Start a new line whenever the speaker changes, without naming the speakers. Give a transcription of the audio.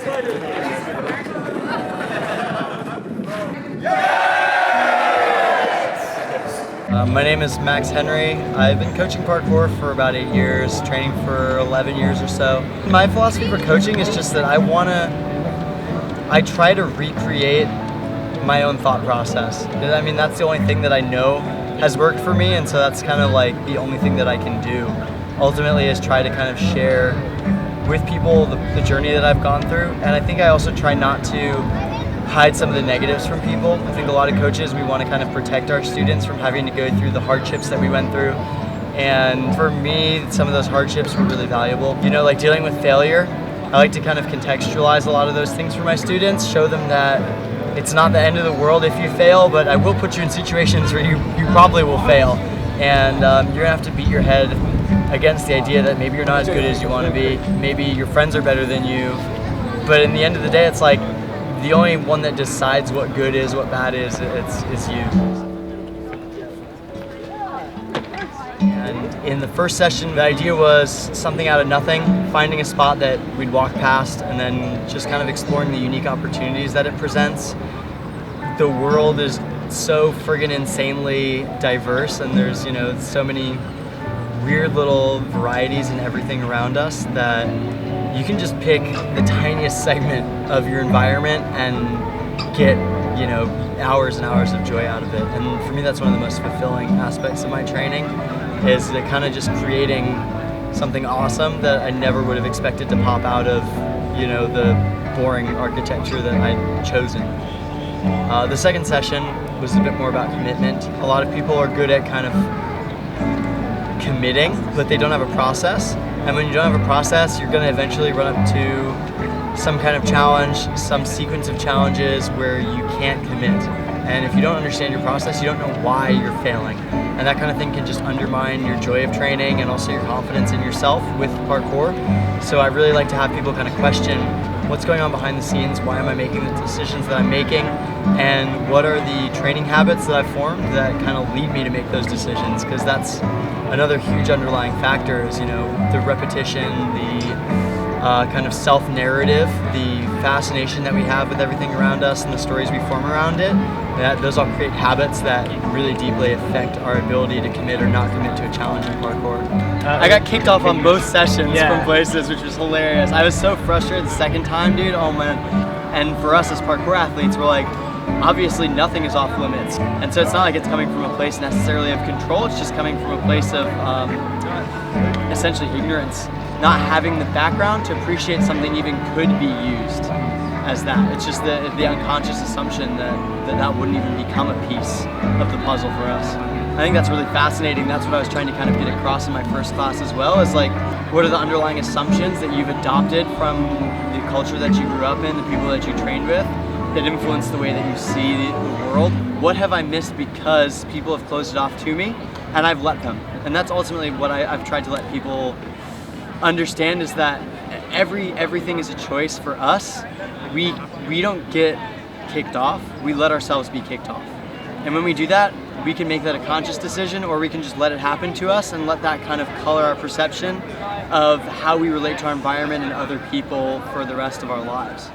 My name is Max Henry. I've been coaching parkour for about 8 years, training for 11 years or so. My philosophy for coaching is just that I try to recreate my own thought process. I mean, that's the only thing that I know has worked for me, and so that's kind of like the only thing that I can do. Ultimately is try to kind of share with people the journey that I've gone through, and I think I also try not to hide some of the negatives from people. I think a lot of coaches, we want to kind of protect our students from having to go through the hardships that we went through. And for me, some of those hardships were really valuable. You know, like dealing with failure, I like to kind of contextualize a lot of those things for my students, show them that it's not the end of the world if you fail, but I will put you in situations where you probably will fail. And you're gonna have to beat your head against the idea that maybe you're not as good as you want to be, maybe your friends are better than you, but in the end of the day, it's like, the only one that decides what good is, what bad is you. And in the first session, the idea was something out of nothing, finding a spot that we'd walk past and then just kind of exploring the unique opportunities that it presents. The world is so friggin' insanely diverse, and there's, you know, so many weird little varieties in everything around us that you can just pick the tiniest segment of your environment and get, you know, hours and hours of joy out of it. And for me, that's one of the most fulfilling aspects of my training, is that kind of just creating something awesome that I never would have expected to pop out of, you know, the boring architecture that I'd chosen. The second session was a bit more about commitment. A lot of people are good at kind of committing, but they don't have a process. And when you don't have a process, you're going to eventually run up to some kind of challenge, some sequence of challenges where you can't commit. And if you don't understand your process, you don't know why you're failing. And that kind of thing can just undermine your joy of training and also your confidence in yourself with parkour. So I really like to have people kind of question what's going on behind the scenes, why am I making the decisions that I'm making, and what are the training habits that I've formed that kind of lead me to make those decisions, because that's another huge underlying factor is, you know, the repetition, the kind of self-narrative, the fascination that we have with everything around us and the stories we form around it. Those all create habits that really deeply affect our ability to commit or not commit to a challenge in parkour. I got kicked off on both sessions from places, which was hilarious. I was so frustrated the second time, dude. Oh man. And for us as parkour athletes, we're like, obviously nothing is off limits. And so it's not like it's coming from a place necessarily of control, it's just coming from a place of essentially ignorance. Not having the background to appreciate something even could be used as that. It's just the unconscious assumption that wouldn't even become a piece of the puzzle for us. I think that's really fascinating. That's what I was trying to kind of get across in my first class as well, is like, what are the underlying assumptions that you've adopted from the culture that you grew up in, the people that you trained with, that influence the way that you see the world? What have I missed because people have closed it off to me and I've let them? And that's ultimately what I've tried to let people understand, is that everything is a choice for us. We don't get kicked off, we let ourselves be kicked off. And when we do that, we can make that a conscious decision, or we can just let it happen to us and let that kind of color our perception of how we relate to our environment and other people for the rest of our lives.